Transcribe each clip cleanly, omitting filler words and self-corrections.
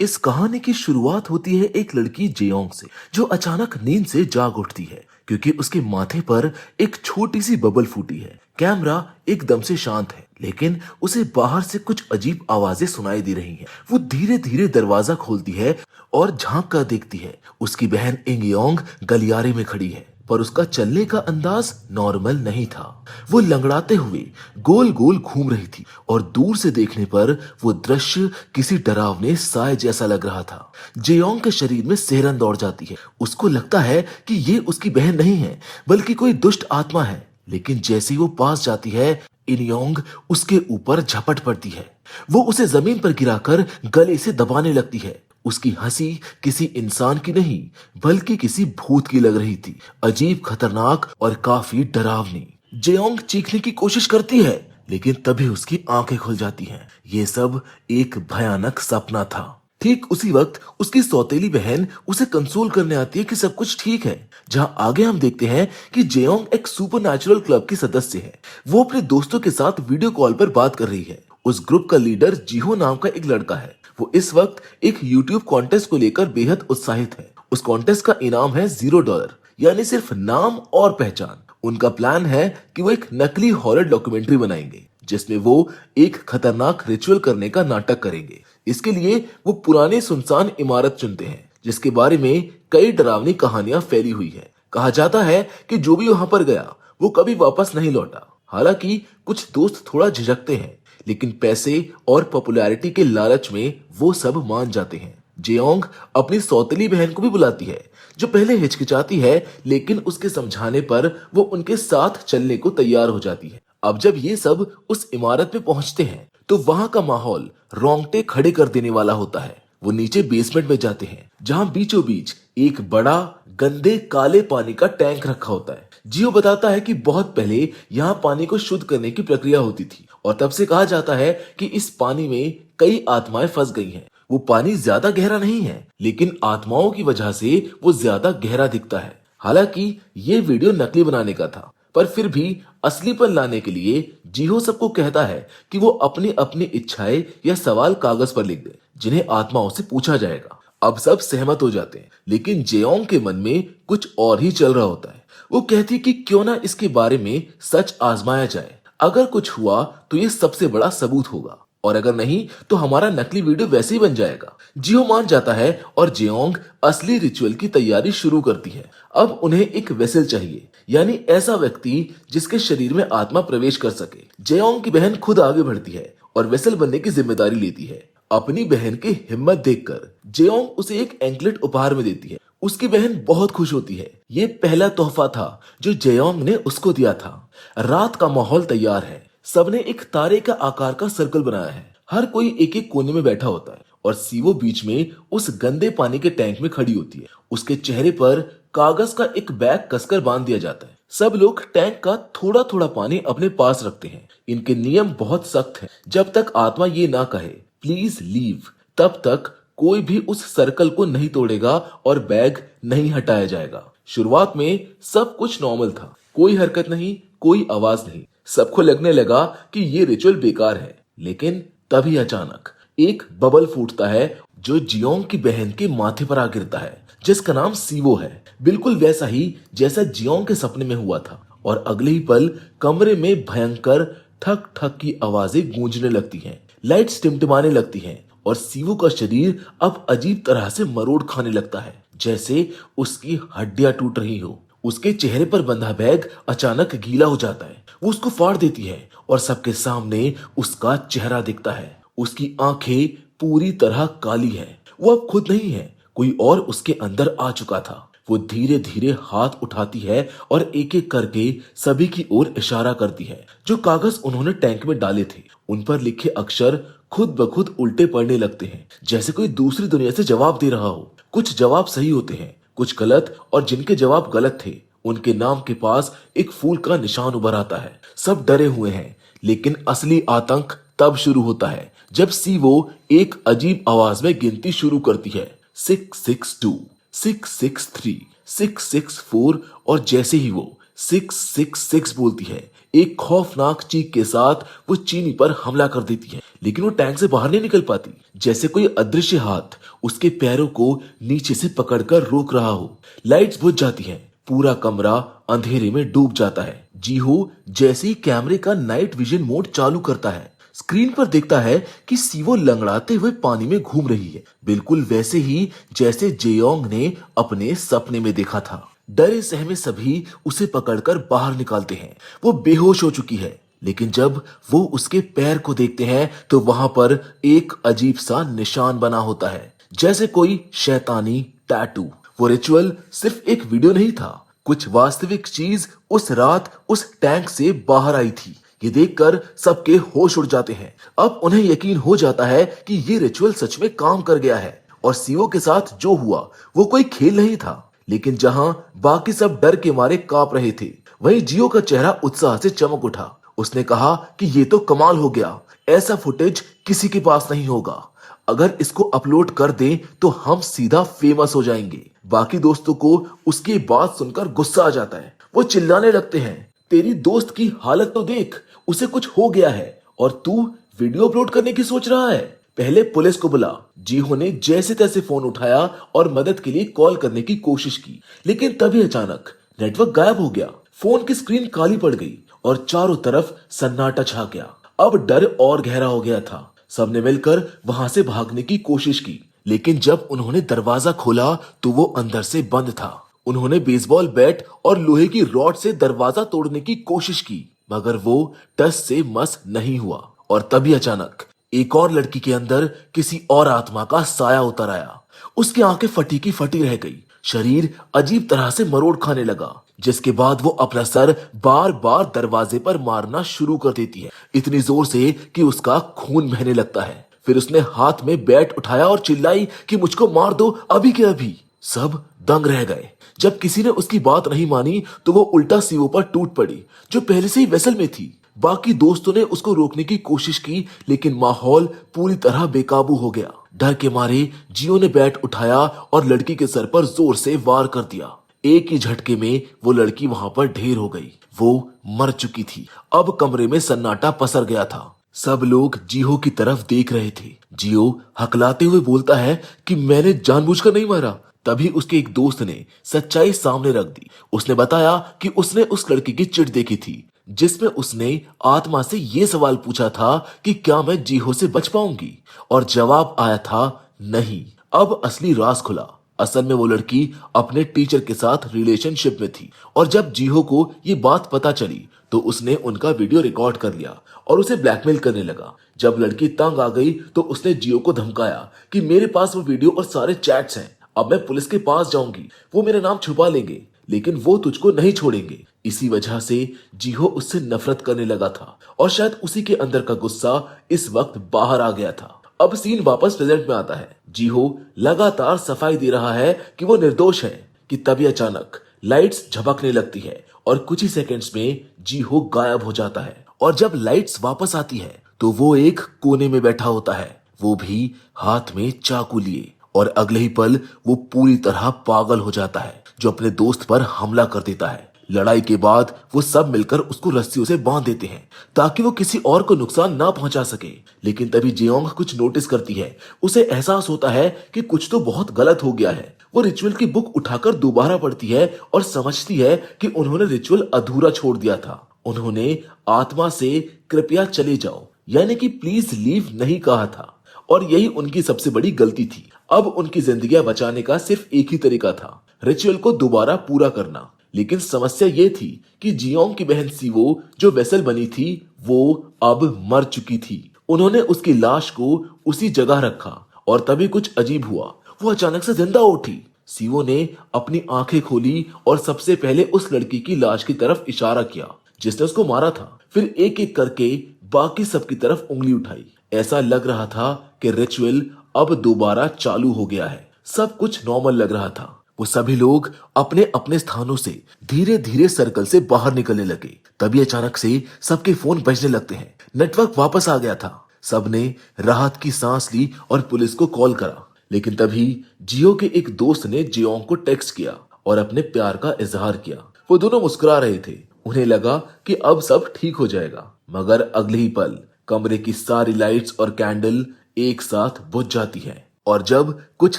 इस कहानी की शुरुआत होती है एक लड़की जेयोंग से, जो अचानक नींद से जाग उठती है क्योंकि उसके माथे पर एक छोटी सी बबल फूटी है। कैमरा एकदम से शांत है, लेकिन उसे बाहर से कुछ अजीब आवाजें सुनाई दे रही हैं। वो धीरे धीरे दरवाजा खोलती है और झांक कर देखती है। उसकी बहन इंगयोंग गलियारे में खड़ी है, पर उसका चलने का अंदाज नॉर्मल नहीं था। वो लंगड़ाते हुए गोल गोल घूम रही थी और दूर से देखने पर वो दृश्य किसी डरावने साए जैसा लग रहा था। जेयोंग के शरीर में सिहरन दौड़ जाती है। उसको लगता है कि ये उसकी बहन नहीं है, बल्कि कोई दुष्ट आत्मा है। लेकिन जैसे ही वो पास जाती है, इनयोंग उसके ऊपर झपट पड़ती है। वो उसे जमीन पर गिराकर गले से दबाने लगती है। उसकी हंसी किसी इंसान की नहीं, बल्कि किसी भूत की लग रही थी, अजीब, खतरनाक और काफी डरावनी। जेयोंग चीखने की कोशिश करती है, लेकिन तभी उसकी आंखें खुल जाती हैं। ये सब एक भयानक सपना था। ठीक उसी वक्त उसकी सौतेली बहन उसे कंसोल करने आती है कि सब कुछ ठीक है। जहां आगे हम देखते हैं कि जेयोंग एक सुपरनैचुरल क्लब की सदस्य है। वो अपने दोस्तों के साथ वीडियो कॉल पर बात कर रही है। उस ग्रुप का लीडर जीहो नाम का एक लड़का है। वो इस वक्त एक यूट्यूब कॉन्टेस्ट को लेकर बेहद उत्साहित है। उस कॉन्टेस्ट का इनाम है $0, यानी सिर्फ नाम और पहचान। उनका प्लान है कि वो एक नकली हॉरर डॉक्यूमेंट्री बनाएंगे, जिसमें वो एक खतरनाक रिचुअल करने का नाटक करेंगे। इसके लिए वो पुरानी सुनसान इमारत चुनते हैं, जिसके बारे में कई डरावनी कहानियां फैली हुई है। कहा जाता है कि जो भी वहां पर गया वो कभी वापस नहीं लौटा। हालांकि कुछ दोस्त थोड़ा झिझकते हैं, लेकिन पैसे और पॉपुलैरिटी के लालच में वो सब मान जाते हैं। जेयोंग अपनी सौतेली बहन को भी बुलाती है, जो पहले हिचकिचाती है, लेकिन उसके समझाने पर वो उनके साथ चलने को तैयार हो जाती है। अब जब ये सब उस इमारत में पहुंचते हैं, तो वहां का माहौल रोंगटे खड़े कर देने वाला होता है। वो नीचे बेसमेंट में जाते हैं, जहां बीचों बीच एक बड़ा गंदे काले पानी का टैंक रखा होता है। जियो बताता है कि बहुत पहले यहाँ पानी को शुद्ध करने की प्रक्रिया होती थी, और तब से कहा जाता है कि इस पानी में कई आत्माएं फंस गई हैं। वो पानी ज्यादा गहरा नहीं है, लेकिन आत्माओं की वजह से वो ज्यादा गहरा दिखता है। हालांकि ये वीडियो नकली बनाने का था, पर फिर भी असली पर लाने के लिए जीहो सबको कहता है कि वो अपनी अपनी इच्छाएं या सवाल कागज पर लिख दे, जिन्हें आत्माओं से पूछा जाएगा। अब सब सहमत हो जाते हैं, लेकिन जेयोंग के मन में कुछ और ही चल रहा होता है। वो कहती कि क्यों ना इसके बारे में सच आजमाया जाए। अगर कुछ हुआ तो ये सबसे बड़ा सबूत होगा, और अगर नहीं तो हमारा नकली वीडियो वैसे ही बन जाएगा। जियो मान जाता है और जेयोंग असली रिचुअल की तैयारी शुरू करती है। अब उन्हें एक वेसल चाहिए, यानी ऐसा व्यक्ति जिसके शरीर में आत्मा प्रवेश कर सके। जेयोंग की बहन खुद आगे बढ़ती है और वेसल बनने की जिम्मेदारी लेती है। अपनी बहन की हिम्मत देखकर जेयोंग उसे एक एंकलेट उपहार में देती है। उसकी बहन बहुत खुश होती है। ये पहला तोहफा था जो जेयोंग ने उसको दिया था। रात का माहौल तैयार है। सबने एक तारे का आकार का सर्कल बनाया है। हर कोई एक एक कोने में बैठा होता है, और सीवो बीच में उस गंदे पानी के टैंक में खड़ी होती है। उसके चेहरे पर कागज का एक बैग कसकर बांध दिया जाता है। सब लोग टैंक का थोड़ा थोड़ा पानी अपने पास रखते हैं। इनके नियम बहुत सख्त हैं। जब तक आत्मा ये ना कहे प्लीज लीव, तब तक कोई भी उस सर्कल को नहीं तोड़ेगा और बैग नहीं हटाया जाएगा। शुरुआत में सब कुछ नॉर्मल था, कोई हरकत नहीं, कोई आवाज नहीं। सबको लगने लगा कि ये रिचुअल बेकार है, लेकिन तभी अचानक एक बबल फूटता है, जो जियोंग की बहन के माथे पर आ गिरता है, जिसका नाम सीवो है। बिल्कुल वैसा ही जैसा जियोंग के सपने में हुआ था, और अगले ही पल कमरे में भयंकर ठक ठक की आवाजें गूंजने लगती हैं, लाइट्स टिमटिमाने लगती हैं, और सीवो का शरीर अब अजीब तरह से मरोड़ खाने लगता है, जैसे उसकी हड्डियां टूट रही हो। उसके चेहरे पर बंधा बैग अचानक गीला हो जाता है। वो उसको फाड़ देती है और सबके सामने उसका चेहरा दिखता है। उसकी आंखें पूरी तरह काली है। वो अब खुद नहीं है, कोई और उसके अंदर आ चुका था। वो धीरे धीरे हाथ उठाती है और एक एक करके सभी की ओर इशारा करती है। जो कागज उन्होंने टैंक में डाले थे, उन पर लिखे अक्षर खुद ब खुद उल्टे पड़ने लगते हैं, जैसे कोई दूसरी दुनिया से जवाब दे रहा हो। कुछ जवाब सही होते हैं, कुछ गलत, और जिनके जवाब गलत थे उनके नाम के पास एक फूल का निशान उभर आता है। सब डरे हुए हैं, लेकिन असली आतंक तब शुरू होता है जब सीवो एक अजीब आवाज में गिनती शुरू करती है, 662, 663, 664, और जैसे ही वो 666 बोलती है, एक खौफनाक चीख के साथ वो चीनी पर हमला कर देती है, लेकिन वो टैंक से बाहर नहीं निकल पाती, जैसे कोई अदृश्य हाथ उसके पैरों को नीचे से पकड़कर रोक रहा हो। लाइट्स बुझ जाती हैं, पूरा कमरा अंधेरे में डूब जाता है। जीहो जैसे ही कैमरे का नाइट विजन मोड चालू करता है, स्क्रीन पर देखता है कि सीवो लंगड़ाते हुए पानी में घूम रही है, बिल्कुल वैसे ही जैसे जेयोंग ने अपने सपने में देखा था। डरे सहमे सभी उसे पकड़कर बाहर निकालते हैं। वो बेहोश हो चुकी है, लेकिन जब वो उसके पैर को देखते हैं तो वहां पर एक अजीब सा निशान बना होता है, जैसे कोई शैतानी टैटू। वो रिचुअल सिर्फ एक वीडियो नहीं था, कुछ वास्तविक चीज उस रात उस टैंक से बाहर आई थी। ये देखकर सबके होश उड़ जाते हैं। अब उन्हें यकीन हो जाता है कि ये रिचुअल सच में काम कर गया है और सीओ के साथ जो हुआ वो कोई खेल नहीं था। लेकिन जहां बाकी सब डर के मारे कांप रहे थे, वहीं जियो का चेहरा उत्साह से चमक उठा। उसने कहा कि ये तो कमाल हो गया, ऐसा फुटेज किसी के पास नहीं होगा। अगर इसको अपलोड कर दें तो हम सीधा फेमस हो जाएंगे। बाकी दोस्तों को उसकी बात सुनकर गुस्सा आ जाता है। वो चिल्लाने लगते हैं, तेरी दोस्त की हालत तो देख, उसे कुछ हो गया है और तू वीडियो अपलोड करने की सोच रहा है। पहले पुलिस को बुला। जीहो ने जैसे तैसे फोन उठाया और मदद के लिए कॉल करने की कोशिश की, लेकिन तभी अचानक नेटवर्क गायब हो गया। फोन की स्क्रीन काली पड़ गई और चारों तरफ सन्नाटा छा गया। अब डर और गहरा हो गया था। सबने मिलकर वहां से भागने की कोशिश की, लेकिन जब उन्होंने दरवाजा खोला तो वो अंदर से बंद था। उन्होंने बेसबॉल बैट और लोहे की रॉड से दरवाजा तोड़ने की कोशिश की, मगर वो टस से मस नहीं हुआ। और तभी अचानक एक और लड़की के अंदर किसी और आत्मा का साया उतर आया। उसकी आंखें फटी की फटी रह गई, शरीर अजीब तरह से मरोड़ खाने लगा, जिसके बाद वो अपना सर बार बार दरवाजे पर मारना शुरू कर देती है, इतनी जोर से कि उसका खून बहने लगता है। फिर उसने हाथ में बैट उठाया और चिल्लाई कि मुझको मार दो अभी के अभी। सब दंग रह गए। जब किसी ने उसकी बात नहीं मानी तो वो उल्टा सीवो पर टूट पड़ी, जो पहले से ही वेसल में थी। बाकी दोस्तों ने उसको रोकने की कोशिश की, लेकिन माहौल पूरी तरह बेकाबू हो गया। डर के मारे जियो ने बैट उठाया और लड़की के सर पर जोर से वार कर दिया। एक ही झटके में वो लड़की वहां पर ढेर हो गई। वो मर चुकी थी। अब कमरे में सन्नाटा पसर गया था। सब लोग जियो की तरफ देख रहे थे। जियो हकलाते हुए बोलता है कि मैंने जानबूझकर नहीं मारा। तभी उसके एक दोस्त ने सच्चाई सामने रख दी। उसने बताया कि उसने उस लड़की की चिट देखी थी, जिसमें उसने आत्मा से ये सवाल पूछा था कि क्या मैं जीहो से बच पाऊंगी, और जवाब आया था नहीं। अब असली राज खुला। असल में वो लड़की अपने टीचर के साथ रिलेशनशिप में थी, और जब जीहो को ये बात पता चली तो उसने उनका वीडियो रिकॉर्ड कर लिया और उसे ब्लैकमेल करने लगा। जब लड़की तंग आ गई तो उसने जियो को धमकाया कि मेरे पास वो वीडियो और सारे चैट्स हैं, अब मैं पुलिस के पास जाऊंगी, वो मेरा नाम छुपा लेंगे, लेकिन वो तुझको नहीं छोड़ेंगे। इसी वजह से जीहो उससे नफरत करने लगा था, और शायद उसी के अंदर का गुस्सा इस वक्त बाहर आ गया था। अब सीन वापस प्रेजेंट में आता है। जीहो लगातार सफाई दे रहा है कि वो निर्दोष है कि तभी अचानक लाइट्स झपकने लगती है और कुछ ही सेकंड्स में जीहो गायब हो जाता है। और जब लाइट्स वापस आती है तो वो एक कोने में बैठा होता है, वो भी हाथ में चाकू लिए, और अगले ही पल वो पूरी तरह पागल हो जाता है, जो अपने दोस्त पर हमला कर देता है। लड़ाई के बाद वो सब मिलकर उसको रस्सियों से बांध देते हैं ताकि वो किसी और को नुकसान ना पहुंचा सके। लेकिन तभी जेयोंग कुछ नोटिस करती है। उसे एहसास होता है कि कुछ तो बहुत गलत हो गया है। वो रिचुअल की बुक उठाकर दोबारा पढ़ती है और समझती है कि उन्होंने रिचुअल अधूरा छोड़ दिया था। उन्होंने आत्मा से कृपया चले जाओ यानी कि प्लीज लीव नहीं कहा था, और यही उनकी सबसे बड़ी गलती थी। अब उनकी जिंदगियां बचाने का सिर्फ एक ही तरीका था, रिचुअल को दोबारा पूरा करना। लेकिन समस्या ये थी कि जियोंग की बहन सीवो जो वेसल बनी थी वो अब मर चुकी थी। उन्होंने उसकी लाश को उसी जगह रखा, और तभी कुछ अजीब हुआ। वो अचानक से जिंदा उठी। सीवो ने अपनी आंखें खोली और सबसे पहले उस लड़की की लाश की तरफ इशारा किया जिसने उसको मारा था। फिर एक एक करके बाकी सबकी तरफ उंगली उठाई। ऐसा लग रहा था कि रिचुअल अब दोबारा चालू हो गया है। सब कुछ नॉर्मल लग रहा था। वो सभी लोग अपने अपने स्थानों से धीरे धीरे सर्कल से बाहर निकलने लगे। तभी अचानक से सबके फोन बजने लगते हैं। नेटवर्क वापस आ गया था। सबने राहत की सांस ली और पुलिस को कॉल करा। लेकिन तभी जियो के एक दोस्त ने जियोंग को टेक्स्ट किया और अपने प्यार का इजहार किया। वो दोनों मुस्कुरा रहे थे। उन्हें लगा कि अब सब ठीक हो जाएगा, मगर अगले ही पल कमरे की सारी लाइट्स और कैंडल एक साथ बुझ जाती हैं। और जब कुछ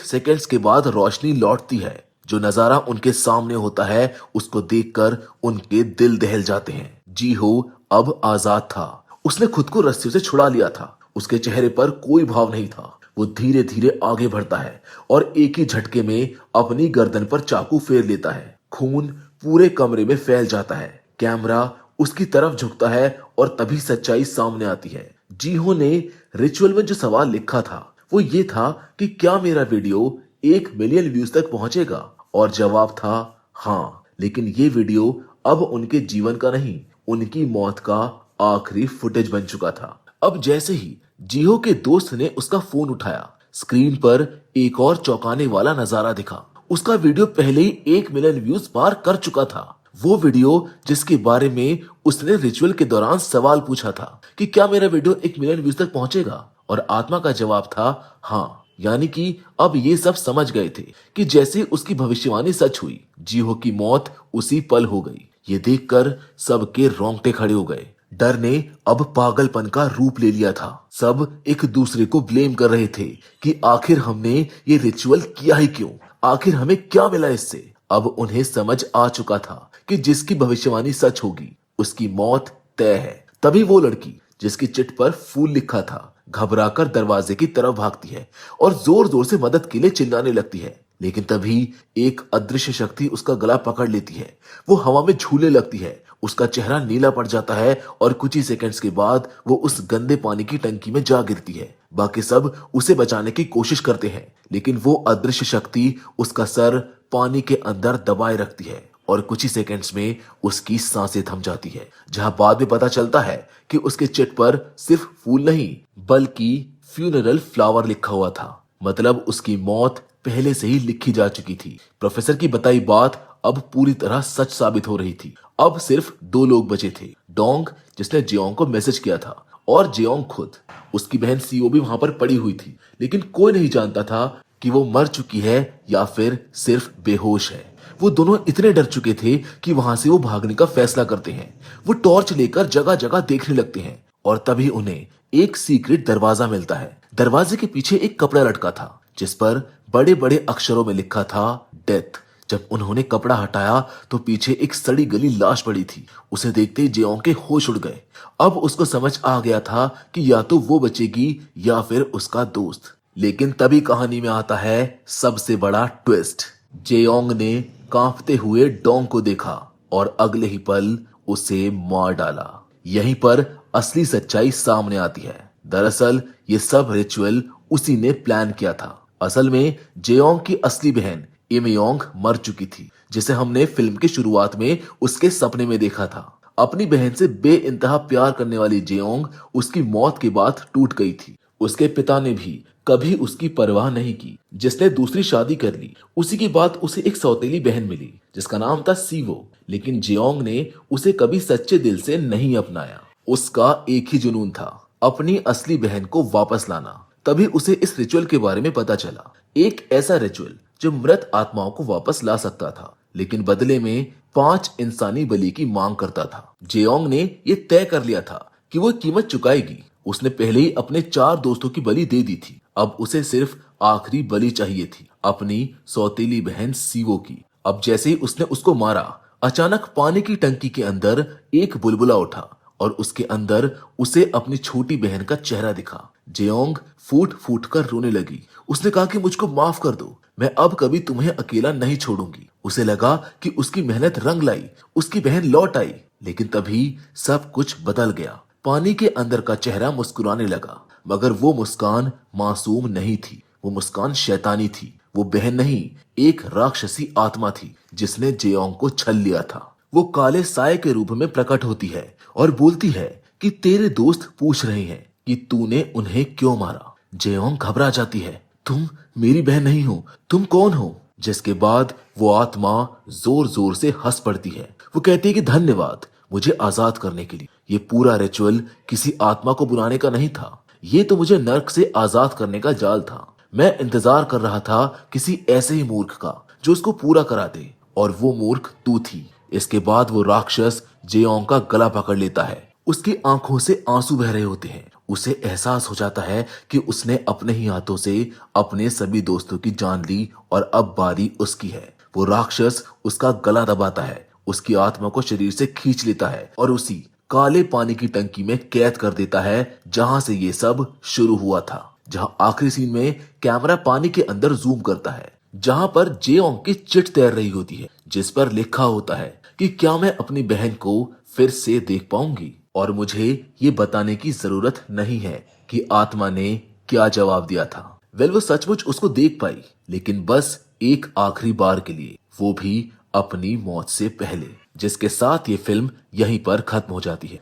सेकंड्स के बाद रोशनी लौटती है, जो नजारा उनके सामने होता है उसको देखकर उनके दिल दहल जाते हैं। जी हो अब आजाद था। उसने खुद को रस्सियों से छुड़ा लिया था। उसके चेहरे पर कोई भाव नहीं था। वो धीरे धीरे आगे बढ़ता है और एक ही झटके में अपनी गर्दन पर चाकू फेर लेता है। खून पूरे कमरे में फैल जाता है। कैमरा उसकी तरफ झुकता है और तभी सच्चाई सामने आती है। जीहो ने रिचुअल में जो सवाल लिखा था वो ये था कि क्या मेरा वीडियो 1 मिलियन व्यूज तक पहुंचेगा, और जवाब था हाँ। लेकिन ये वीडियो अब उनके जीवन का नहीं, उनकी मौत का आखिरी फुटेज बन चुका था। अब जैसे ही जीहो के दोस्त ने उसका फोन उठाया, स्क्रीन पर एक और चौंकाने वाला नजारा दिखा। उसका वीडियो पहले ही 1 मिलियन व्यूज पार कर चुका था। वो वीडियो जिसके बारे में उसने रिचुअल के दौरान सवाल पूछा था कि क्या मेरा वीडियो 1 मिलियन व्यूज तक पहुंचेगा, और आत्मा का जवाब था हाँ। यानी कि अब ये सब समझ गए थे कि जैसे उसकी भविष्यवाणी सच हुई, जीहो की मौत उसी पल हो गई। ये देखकर सबके रोंगटे खड़े हो गए। डर ने अब पागलपन का रूप ले लिया था। सब एक दूसरे को ब्लेम कर रहे थे कि आखिर हमने ये रिचुअल किया ही क्यों, आखिर हमें क्या मिला इससे। अब उन्हें समझ आ चुका था कि जिसकी भविष्यवाणी सच होगी उसकी मौत तय है। तभी वो लड़की जिसकी चिट पर फूल लिखा था घबराकर दरवाजे की तरफ भागती है और जोर जोर से मदद के लिए चिल्लाने लगती है। लेकिन तभी एक अदृश्य शक्ति उसका गला पकड़ लेती है। वो हवा में झूलने लगती है। उसका चेहरा नीला पड़ जाता है और कुछ ही सेकंड्स के बाद वो उस गंदे पानी की टंकी में जा गिरती है। बाकी सब उसे बचाने की कोशिश करते हैं, लेकिन वो अदृश्य शक्ति उसका सर पानी के अंदर दबाए रखती है और कुछ ही सेकंड्स में उसकी सांसें थम जाती है। जहां बाद में पता चलता है कि उसके चिट पर सिर्फ फूल नहीं बल्कि फ्यूनरल फ्लावर लिखा हुआ था। मतलब उसकी मौत पहले से ही लिखी जा चुकी थी। प्रोफेसर की बताई बात अब पूरी तरह सच साबित हो रही थी। अब सिर्फ 2 लोग बचे थे, डोंग जिसने जियोंग को मैसेज किया था और जियोंग खुद। उसकी बहन सीओ भी वहां पर पड़ी हुई थी, लेकिन कोई नहीं जानता था कि वो मर चुकी है या फिर सिर्फ बेहोश है। वो दोनों इतने डर चुके थे कि वहां से वो भागने का फैसला करते हैं। वो टॉर्च लेकर जगह जगह देखने लगते हैं और तभी उन्हें एक सीक्रेट दरवाजा मिलता है। दरवाजे के पीछे एक कपड़ा लटका था जिस पर बड़े बड़े अक्षरों में लिखा था डेथ। जब उन्होंने कपड़ा हटाया तो पीछे एक सड़ी गली लाश पड़ी थी। उसे देखते ही जियोंग के होश उड़ गए। अब उसको समझ आ गया था कि या तो वो बचेगी या फिर उसका दोस्त। लेकिन तभी कहानी में आता है सबसे बड़ा ट्विस्ट। जेयोंग ने कांपते हुए डोंग को देखा और अगले ही पल उसे मार डाला। यहीं पर असली सच्चाई सामने आती है। दरअसल ये सब रिचुअल उसी ने प्लान किया था। असल में जेयोंग की असली बहन इमयोंग मर चुकी थी, जिसे हमने फिल्म की शुरुआत में उसके सपने में देखा था। अपनी बहन से बेइंतहा प्यार करने वाली जेयोंग उसकी मौत के बाद टूट गई थी। उसके पिता ने भी कभी उसकी परवाह नहीं की। जिसने दूसरी शादी कर ली उसी के बाद उसे एक सौतेली बहन मिली जिसका नाम था सीवो, लेकिन जियोंग ने उसे कभी सच्चे दिल से नहीं अपनाया। उसका एक ही जुनून था, अपनी असली बहन को वापस लाना। तभी उसे इस रिचुअल के बारे में पता चला, एक ऐसा रिचुअल जो मृत आत्माओं को वापस ला सकता था, लेकिन बदले में 5 इंसानी बलि की मांग करता था। जेयोंग ने ये तय कर लिया था कि वो कीमत चुकाएगी। उसने पहले ही अपने 4 दोस्तों की बलि दे दी थी। अब उसे सिर्फ आखिरी बलि चाहिए थी, अपनी सौतेली बहन सीवो की। अब जैसे ही उसने उसको मारा, अचानक पानी की टंकी के अंदर एक बुलबुला उठा और उसके अंदर उसे अपनी छोटी बहन का चेहरा दिखा। जेयोंग फूट फूट कर रोने लगी। उसने कहा कि मुझको माफ कर दो, मैं अब कभी तुम्हें अकेला नहीं छोड़ूंगी। उसे लगा कि उसकी मेहनत रंग लाई, उसकी बहन लौट आई। लेकिन तभी सब कुछ बदल गया। पानी के अंदर का चेहरा मुस्कुराने लगा, मगर वो मुस्कान मासूम नहीं थी, वो मुस्कान शैतानी थी। वो बहन नहीं, एक राक्षसी आत्मा थी जिसने जेयोंग को छल लिया था। वो काले साए के रूप में प्रकट होती है और बोलती है कि तेरे दोस्त पूछ रहे हैं कि तूने उन्हें क्यों मारा। जेयोंग घबरा जाती है, तुम मेरी बहन नहीं हो, तुम कौन हो? जिसके बाद वो आत्मा जोर जोर से हंस पड़ती है। वो कहती है कि धन्यवाद मुझे आजाद करने के लिए। ये पूरा रिचुअल किसी आत्मा को बुलाने का नहीं था, ये तो मुझे नर्क से आजाद करने का जाल था। मैं इंतजार कर रहा था किसी ऐसे ही मूर्ख का जो उसको पूरा करा दे, और वो मूर्ख तू थी। इसके बाद वो राक्षस जेओंग का गला पकड़ लेता है। उसकी आंखों से आंसू बह रहे होते हैं। उसे एहसास हो जाता है कि उसने अपने ही हाथों से अपने सभी दोस्तों की जान ली और अब बारी उसकी है। वो राक्षस उसका गला दबाता है, उसकी आत्मा को शरीर से खींच लेता है और उसी काले पानी की टंकी में कैद कर देता है जहां से ये सब शुरू हुआ था। जहां आखिरी सीन में कैमरा पानी के अंदर जूम करता है, जहां पर जेओंग की चिट तैर रही होती है जिस पर लिखा होता है कि क्या मैं अपनी बहन को फिर से देख पाऊंगी। और मुझे ये बताने की जरूरत नहीं है कि आत्मा ने क्या जवाब दिया था। वो सचमुच उसको देख पाई, लेकिन बस एक आखिरी बार के लिए, वो भी अपनी मौत से पहले। जिसके साथ ये फिल्म यहीं पर खत्म हो जाती है।